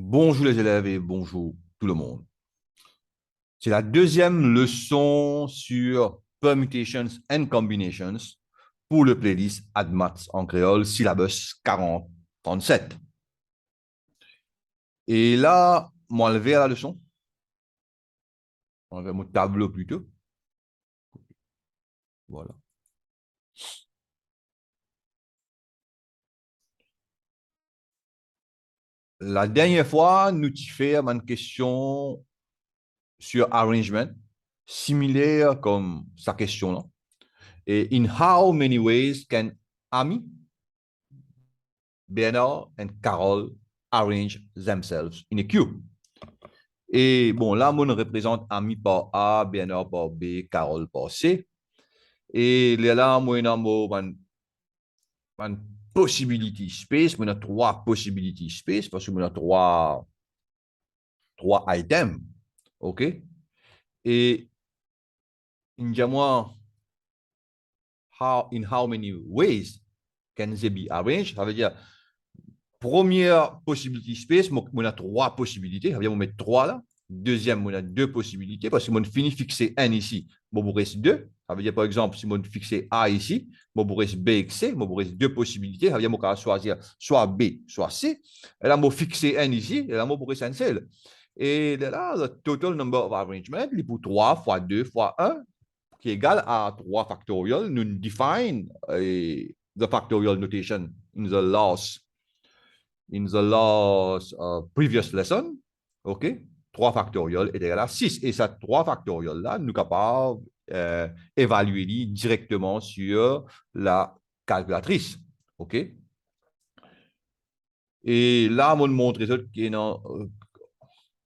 Bonjour les élèves et bonjour tout le monde. C'est la deuxième leçon sur Permutations and Combinations pour le playlist AddMaths en créole, syllabus 4037. Et là, m'enlever à la leçon, enlever mon tableau plutôt. Voilà. La dernière fois, nous avons fait une question sur arrangement, similaire comme sa question là. Et in how many ways can Ami, Bernard and Carol arrange themselves in a queue? Et bon, là, on représente Ami par A, Bernard par B, Carole par C. Et là, on a une possibility space, on a trois possibility space parce qu'on a trois items. OK? Et in how many ways can they be arranged? Ça veut dire, première possibility space, on a trois possibilités. Ça veut dire, on met trois là. Deuxième, on a deux possibilités parce que on finit fixer n ici, bon, vous reste deux. Ça veut dire, par exemple, si on fixe A ici, bon, vous reste B et C, bon, vous reste deux possibilités. Ça veut dire, on peut choisir soit B, soit C. Et là, on fixe N ici, et là, on reste un seul. Et là, le total number of arrangement, il est pour 3 fois 2 fois 1, qui est égal à 3 factorial. Nous define the factorial notation in the last previous lesson. OK? 3 factorial est égal à 6. Et ça 3 factorial là, nous sommes capables d'évaluer directement sur la calculatrice. OK? Et là, on montre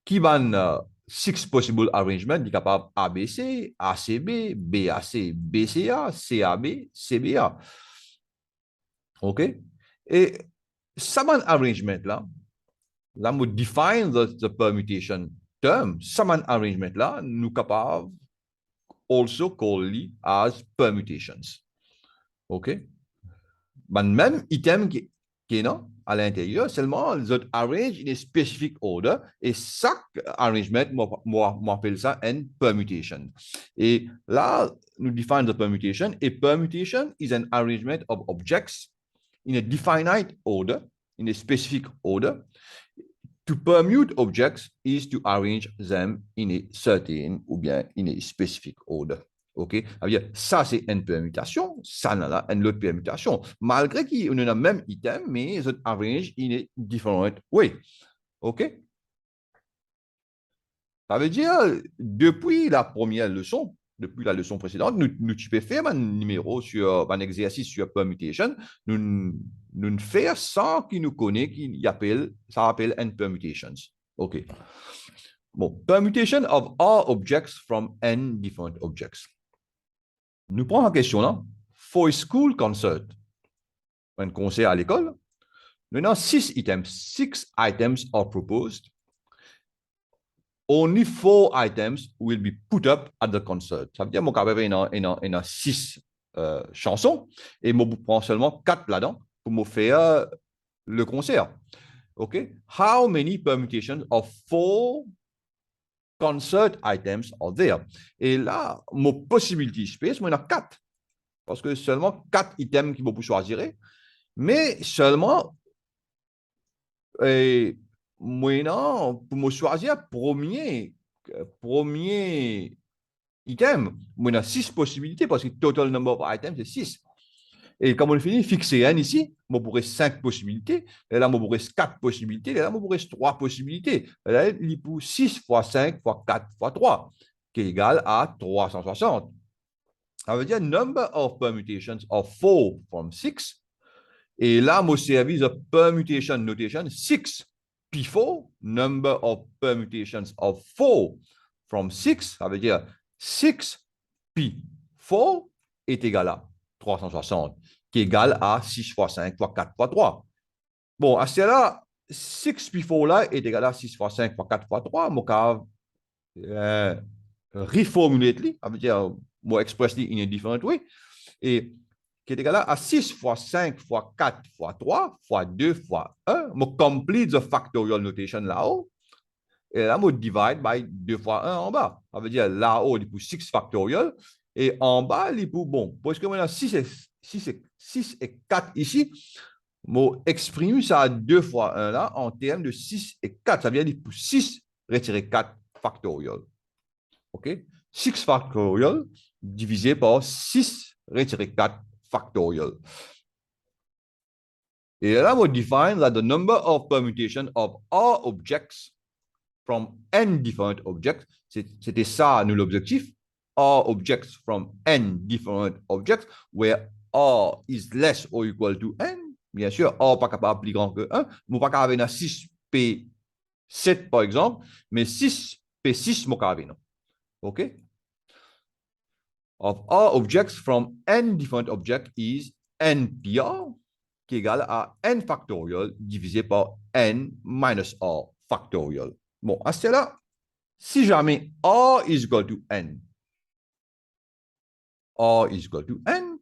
qui van 6 possible arrangements, est capable ABC, ACB, BAC, BCA, CAB, CBA. OK? Et ça arrangement là, là, nous define the permutation term. Some arrangement là, nous capables also call it as permutations. OK? Même item qui est là, à l'intérieur, seulement les autres arrange in a specific order et chaque arrangement, moi, appelle ça une permutation. Et là, nous define the permutation. A permutation is an arrangement of objects in a definite order, in a specific order. To permute objects is to arrange them in a certain ou bien in a specific order. OK? Ça, c'est une permutation, ça, là, une autre permutation. Malgré qu'on a le même item, mais ils arrange in a different way. OK? Ça veut dire, depuis la première leçon, depuis la leçon précédente, nous tu peux faire un numéro sur un exercice sur permutation, nous faire sans qu'il nous connaît, ça appelle n permutations. OK. Bon, permutation of all objects from n different objects. Nous prenons la question là. For a school concert, un concert à l'école, nous avons 6 items. 6 items are proposed. Only 4 items will be put up at the concert. Ça veut dire qu'il y a 6 chansons et je prends seulement 4 là-dedans pour me faire le concert. OK? How many permutations of 4 concert items are there? Et là, mon possibility space, moi, il y en a 4. Parce que seulement 4 items qui vont choisir. Mais seulement, moi, pour me choisir premier item, moi, il y a 6 possibilités parce que le total number of items, c'est 6. Et comme on finit, fixer n ici, moi, pourrais 5 possibilités. Et là, moi, pourrais 4 possibilités. Et là, moi, pourrais 3 possibilités. Et là, il y a 6 fois 5 fois 4 fois 3, qui est égal à 360. Ça veut dire number of permutations of 4 from 6. Et là, mon service de permutation notation 6 P4, number of permutations of 4 from 6, ça veut dire 6 P4 est égal à 360, qui est égal à 6 fois 5 fois 4 fois 3. Bon, à ce là, 6 P4 là est égal à 6 fois 5 fois 4 fois 3. Mon cas, reformulate, ça veut dire, moi express in a different way. Et qui est égal à 6 fois 5 fois 4 fois 3 fois 2 fois 1. Je complete the factorial notation là-haut. Et là, je divide by 2 fois 1 en bas. Ça veut dire là-haut, il pour 6 factorial. Et en bas, il pour, bon, parce que maintenant 6 et 4 ici, je exprime ça 2 fois 1 là en termes de 6 et 4. Ça veut dire pour 6 retirer 4 factorial. OK? 6 factorial divisé par 6 retirer 4 factorial. Et là, we define that the number of permutations of all objects from n different objects, c'était ça, nous, l'objectif, all objects from n different objects, where r is less or equal to n, bien sûr, r pas capable plus grand que 1, nous pas capable avoir 6p7 par exemple, mais 6p6 nous capable, OK? Of all objects from n different objects is npr, qui est égal à n factorial divisé par n minus r factorial. Bon, à ce là, si jamais r is equal to n, r is equal to n,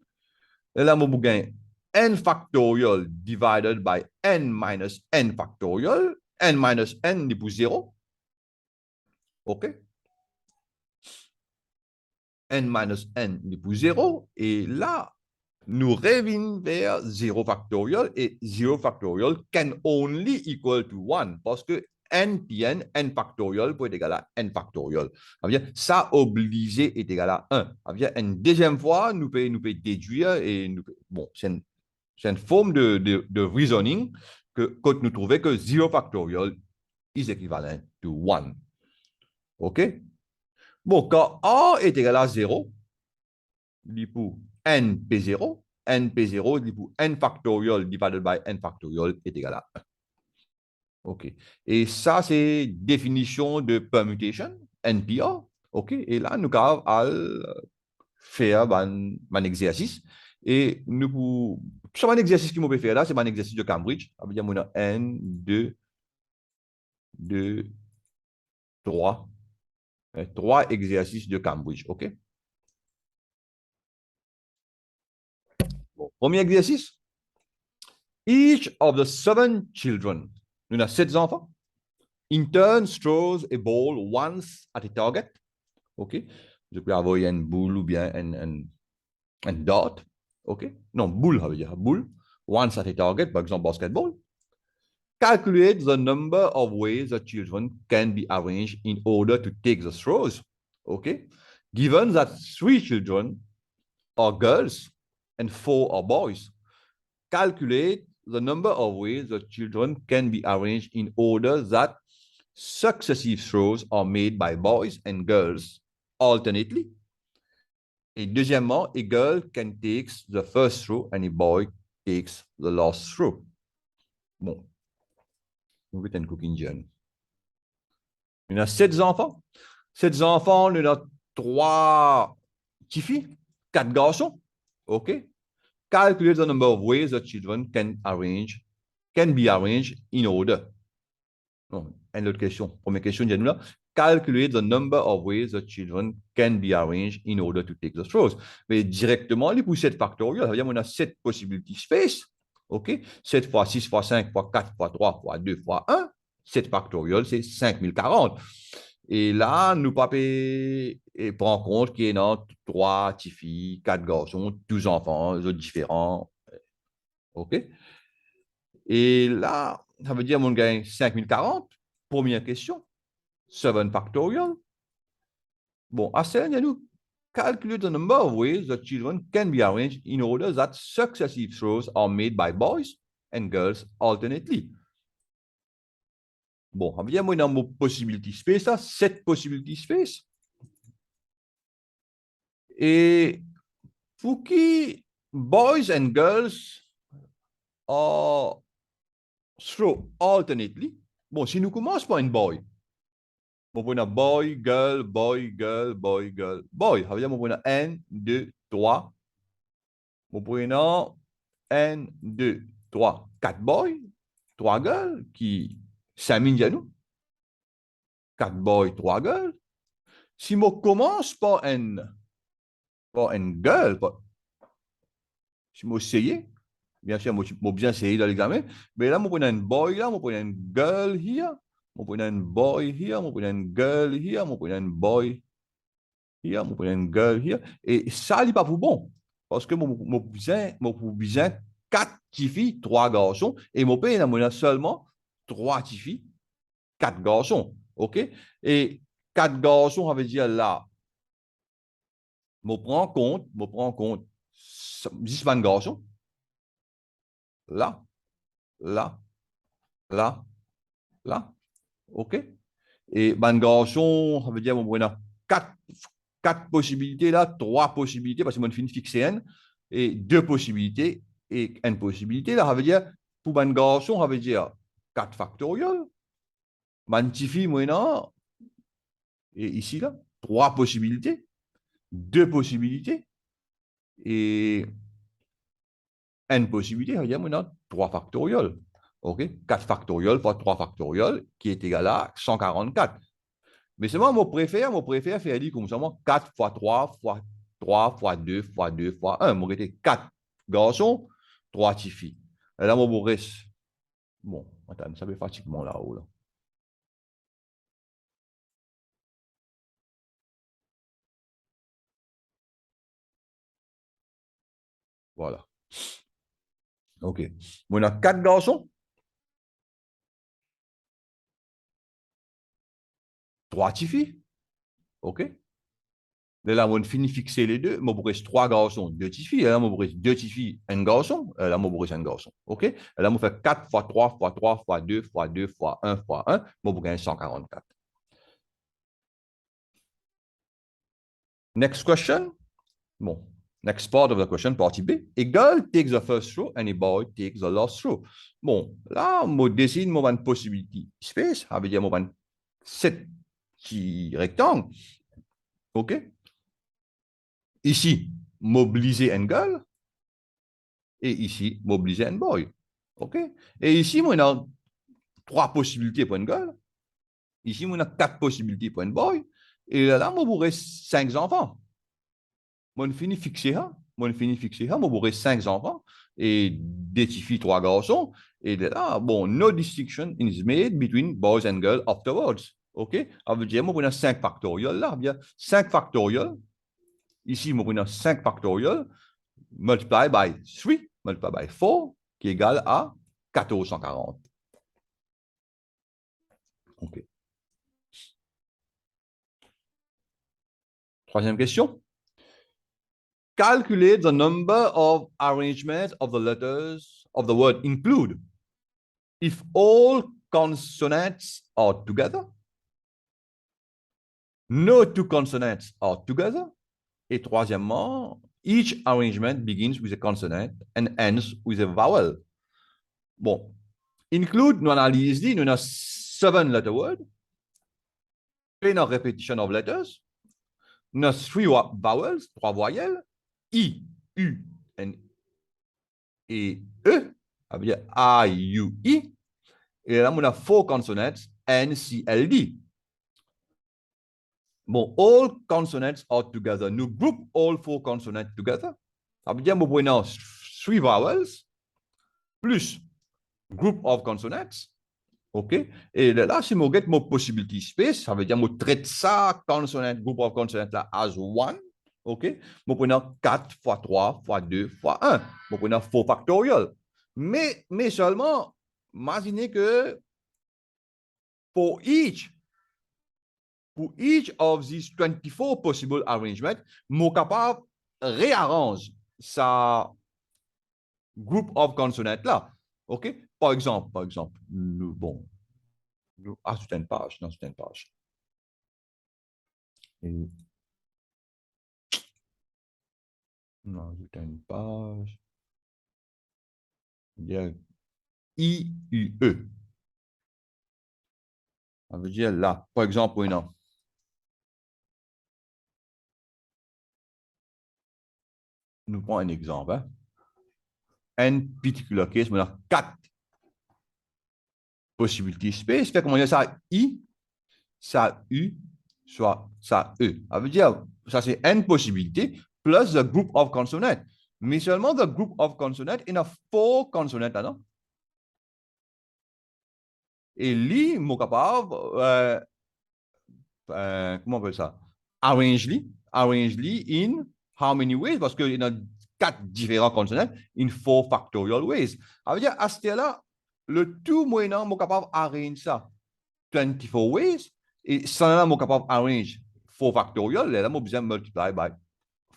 et là, je gagne n factorial divided by n minus n factorial, n minus n est pour 0. OK? N minus n est pour 0. Et là, nous revenons vers 0 factorial. Et 0 factorial can only equal to 1. Parce que n puis n factorial peut être égal à n factorial. Ça obligé est égal à 1. Une deuxième fois, nous pouvons déduire. Et bon, c'est une forme de reasoning que quand nous trouvons que 0 factorial is équivalent to 1. OK? Bon, quand A est égal à 0, il pour np0, np0, il pour n factorial divided by n factorial est égal à 1. OK. Et ça, c'est définition de permutation, NPR. OK. Et là, nous allons faire un exercice. Et nous, c'est un exercice qui m'a faire là, c'est un exercice de Cambridge. Ça veut dire qu'on a 1, 2, 2, 3. 3 exercices de Cambridge. OK. Bon, premier exercice. Each of the 7 children, nous avons 7 enfants, in turn throws a ball once at a target. OK? Je peux avoir une boule ou bien un dot. OK? Non, boule, ça veut dire boule. Once at a target, par exemple, basketball. Calculate the number of ways the children can be arranged in order to take the throws. OK? Given that 3 children are girls and 4 are boys, calculate the number of ways the children can be arranged in order that successive throws are made by boys and girls alternately. Et deuxièmement, a girl can take the first throw and a boy takes the last throw. Bon. On va cooking journey. Il y a 7 enfants. 7 enfants, il y a 3 petites filles, 4 garçons. OK? Calculate the number of ways the children can be arranged in order. Non, une autre question. Première question, nous là. Calculate the number of ways the children can be arranged in order to take the throws. Mais directement, les pour 7 factorial, ça veut dire qu'on a 7 possibility space. OK? 7 fois 6 fois 5 fois 4 fois 3 fois 2 fois 1. 7 factorial, c'est 5040. Et là, nous pas prendre en compte qu'il y a 3 petites filles, 4 garçons, 12 enfants, différents. OK? Et là, ça veut dire qu'on gagne 5040. Première question. 7 factorial. Bon, à ce moment-là, nous calculate the number of ways the children can be arranged in order that successive throws are made by boys and girls alternately. Bon, ça veut dire, moi, dans mon possibility space, ça, 7 possibility space. Et pour qui boys and girls are throw alternately, bon, si nous commençons par un boy, on prend un boy, girl, boy, girl, boy, girl, boy. Ça veut dire on prend 1, 2, 3. On prend 1, 2, 3, 4 boys, 3 girls qui s'aminent à nous. 4 boys, 3 girls. Si on commence par une girl, Si je essayé, bien sûr, je bien essayé dans l'examen, mais là, je prends un boy là, je prends une girl here, je prends un boy here, je prends une girl here, je prends un boy here, je prends une girl here. Et ça, n'est pas pour bon. Parce que je besoin 4 filles, 3 garçons, et mon pays, il a seulement 3 filles, 4 garçons. OK? Et 4 garçons, ça veut dire là, je prends en compte 10 20 garçons, là, là, là, là. OK? Et ben, garçon, ça veut dire, on a 4, 4 possibilités là, 3 possibilités, parce que mon fin fixé n, et 2 possibilités et une possibilité. Là, ça veut dire, pour ben garçon, ça veut dire 4 factorial. Ben, petit fille, moi, et ici, là, 3 possibilités, 2 possibilités et une possibilité, ça veut dire, moi, 3 factorial. OK? 4 factorial fois 3 factorial, qui est égal à 144. Mais seulement, mon préfère faire dire comme ça, 4 fois 3 fois 3 fois 2 fois 2 fois 1. Moi, c'était 4 garçons, 3 filles. Et là, mon Maurice, bon, attends, ça fait pratiquement là-haut. Là. Voilà. OK. On a 4 garçons, 3 filles. OK. Et là, on finit fixer les deux. Mon Maurice, 3 garçons, 2 filles. Et là, mon Maurice, 2 filles, un garçon. Et là, mon Maurice, un garçon. OK. Et là, on fait 4 fois 3 fois 3 fois 2 fois 2 fois 1 fois 1. Mon Maurice, 144. Next question. Bon, next part of the question, partie B. A girl takes the first row and a boy takes the last row. Bon, là, je dessine une possibilité space, ça veut dire que 7 petits rectangles. OK? Ici, mobiliser un girl et ici, mobiliser un boy. OK? Et ici, on a 3 possibilités pour une girl. Ici, on a 4 possibilités pour un boy. Et là, on aurait 5 enfants. Mon fini fixé, hein? Mon fini fixé, hein? Mon aurait 5 enfants et des filles, 3 garçons. Et là, bon, no distinction is made between boys and girls afterwards. OK? Ça veut dire, moi, on a 5 factoriels là. Bien, 5 factoriels. Ici, moi, on a 5 factoriels multiplié by 3, multiplié by 4, qui est égal à 1440. OK. Troisième question. Calculate the number of arrangements of the letters of the word include if all consonants are together, no two consonants are together, et troisièmement, each arrangement begins with a consonant and ends with a vowel. Bon, include, nous analyse, nous avons 7 letter word, plain of repetition of letters, nous avons 3 vowels, 3 voyelles, I, U, N, et E, ça veut dire I, U, I, et là, on a 4 consonants, N, C, L, D. Bon, all consonants are together. Nous group all 4 consonants together. Ça veut dire que nous prenons 3 vowels plus group of consonants. OK? Et là, si je get mon possibility space, ça veut dire que je traite ça, consonant, group of consonants là, as one. OK? Je prends 4 fois 3 fois 2 fois 1. Je prends 4 factorial. Mais seulement, imaginez que for each of these 24 possible arrangements, je suis capable de réarranger sa group of consonants là. OK? Par exemple, bon, c'est une page, non, c'est une page. Et, non, c'est une page. Il y a I-U-E. Ça veut dire là, par exemple, non. Nous prenons un exemple. Hein. Un particular case, on a 4 possibilités space. Fait comment dire ça I, ça U, soit ça E. Ça veut dire, ça c'est une possibilité plus the group of consonants. mais seulement the group of consonants in a 4 consonants, non? Et lui, mon capable, comment on appelle ça? Arrange-li in how many ways? Parce qu'il y a 4 différents consonants in 4 factorial ways. Ça veut dire, à ce là le tout moyen, mon capable arrange ça 24 ways, et ça là, mon capable arrange 4 factorial, là, mon besoin multiply by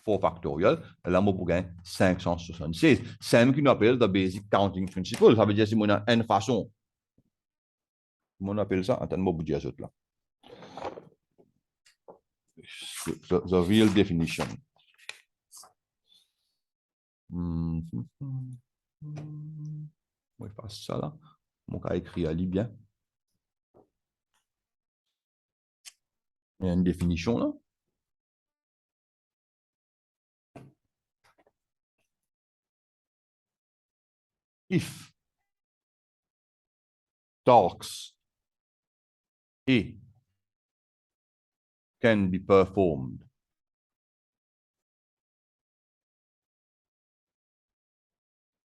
4 factorial, là, mon pour gagner 576. C'est ce qu'on appelle the basic counting principle. Ça veut dire, si on a une façon, on appelle ça, attends, moi, vous dire ça là. The real definition. Je vais faire ça là. Mon cas écrit Ali bien. Il y a une définition là. If talks A can be performed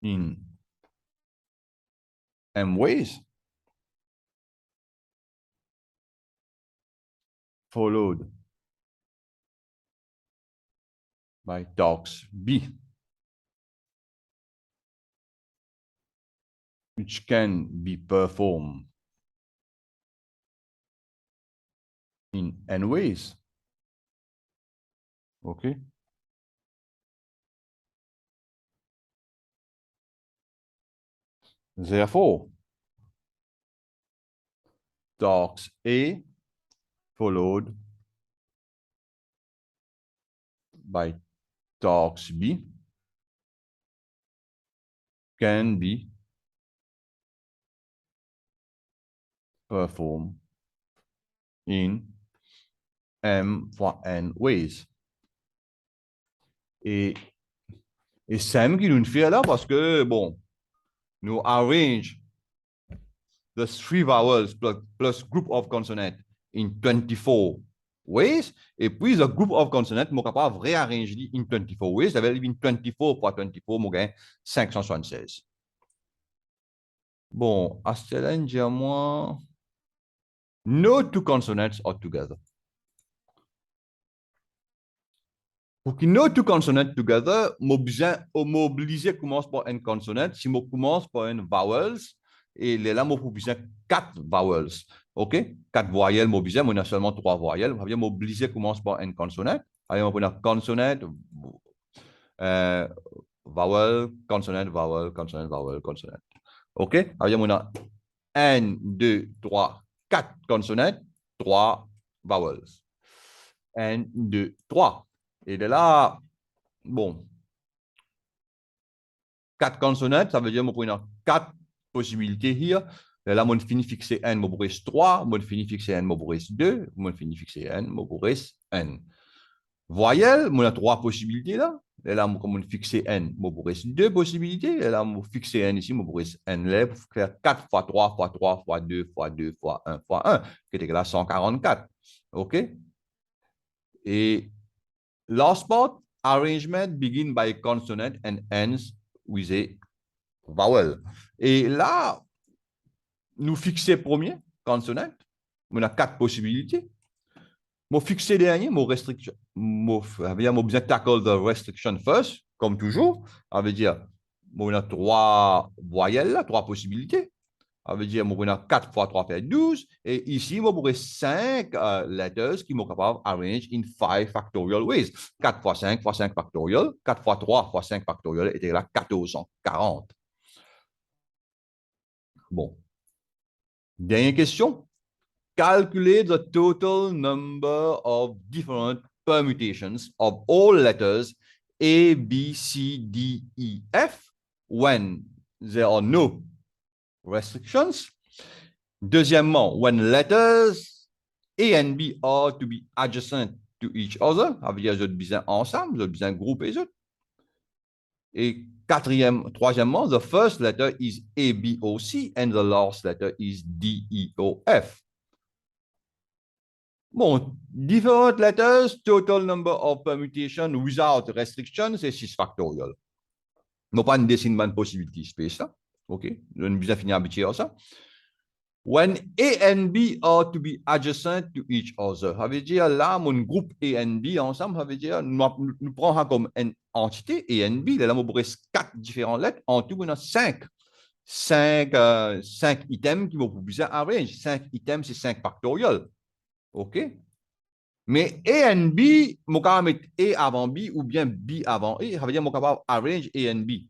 in M ways, followed by talks B, which can be performed in N ways. Okay. Therefore, talks A followed by talks B can be performed in M fois N ways. Et c'est M qui nous fait là parce que, bon, nous arrange the 3 vowels plus group of consonants in 24 ways. Et puis, the group of consonants, je suis capable de réarranger in 24 ways. Ça veut dire in 24 fois 24, je gagne 576. Bon, à ce là, moi, no two consonants are together. Pour que no two consonants together, m'obligé commence par une consonante. Si je commence par une vowels, et là, je besoin 4 vowels. OK? 4 voyelles, je a seulement 3 voyelles. Je m'obligé commence par une consonante. Alors, on a consonante, vowel, consonante, vowel, consonante, vowel, consonante. OK? Alors, on a 1, 2, 3, 4 consonantes, 3 vowels. 1, 2, 3. Et de là, bon, 4 consonantes, ça veut dire que je 4 possibilités ici. Et là, je finis fixer n, je pourrais 3, je finis fixer n, je pourrais 2, je finis fixer n, je pourrais n. Voyelle, je 3 possibilités là. Et là, comme je fixe n, je pourrais 2 possibilités. Et là, je fixe n ici, je pourrais n là pour faire 4 fois 3 fois 3 fois 2 fois 2 fois 1 fois 1, qui est égal à 144. OK? Et last part, arrangement begin by consonant and ends with a vowel. Et là, nous fixons premier, consonant. On a 4 possibilités. Moi, fixer dernier, mon restriction. Moi, besoin de tackle the restriction first, comme toujours. Ça veut dire, on a 3 voyelles, 3 possibilités. Ça veut dire, on a 4 fois 3 fait 12. Et ici, on aurait 5 letters qui sont capables d'arranger in 5 factorial ways. 4 fois 5 fois 5 factorial, 4 fois 3 fois 5 factorial est égal à 1440. Bon. Dernière question. Calculate the total number of different permutations of all letters A, B, C, D, E, F when there are no restrictions. Deuxièmement, when letters A and B are to be adjacent to each other, ça veut dire qu'ils ont besoin ensemble, ils ont besoin grouper les autres. Et troisièmement, the first letter is A, B, O, C and the last letter is D, E, O, F. Bon, different letters, total number of permutation without restriction, c'est 6 factorial. Non pas une dessine une possibility space là. OK? Je ne bien fini habitué à ça. When A and B are to be adjacent to each other. Ça veut dire là, mon groupe A and B ensemble, ça veut dire nous prenons comme une entité A and B. Là, on pourrait quatre différentes lettres. En tout, on a cinq items qui vont pouvoir arrange. 5 items, c'est 5 factoriels. OK? Mais A and B, je peux mettre A avant B ou bien B avant A. Ça veut dire que je peux arrange A and B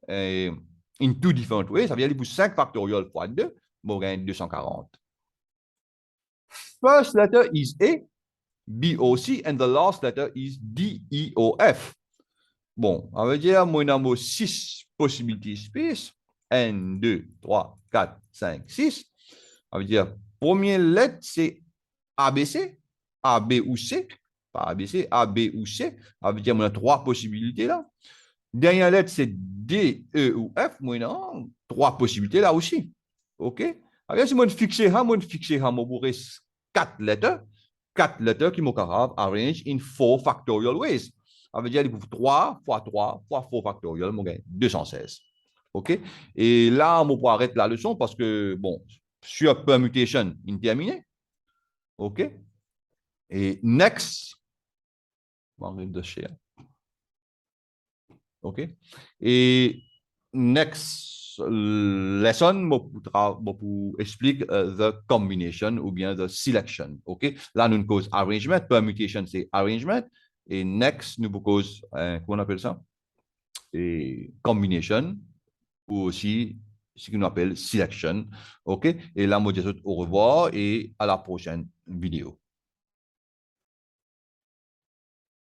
in two different ways. Ça veut dire que pour 5 factoriels fois 2, je gagne 240. First letter is A, B, O, C, and the last letter is D, E, O, F. Bon, ça veut dire que nous avons 6 possibilités space. 1, 2, 3, 4, 5, 6. Ça veut dire, première lettre, c'est ABC, A, B ou C. Pas ABC, A, B ou C. Ça veut dire qu'on a 3 possibilités là. Dernière lettre, c'est D, E ou F. Moi, non, 3 possibilités là aussi. OK? Alors, si je fixe je pourrais 4 lettres. 4 lettres qui m'ont capable arrange in 4 factorial ways. Ça veut dire que 3 fois 3 fois 4 factorial, mon gars, 216. OK? Et là, on peut arrêter la leçon parce que, bon, sur permutation, il est terminé. OK? Et next, on va de share. OK? Et next lesson, je vous explique the combination ou bien the selection. OK? Là, nous cause arrangement. Permutation, c'est arrangement. Et next, nous cause, comment on appelle ça? Et combination ou aussi ce qu'on appelle selection. OK? Et là, moi, je vous dis au revoir et à la prochaine vidéo.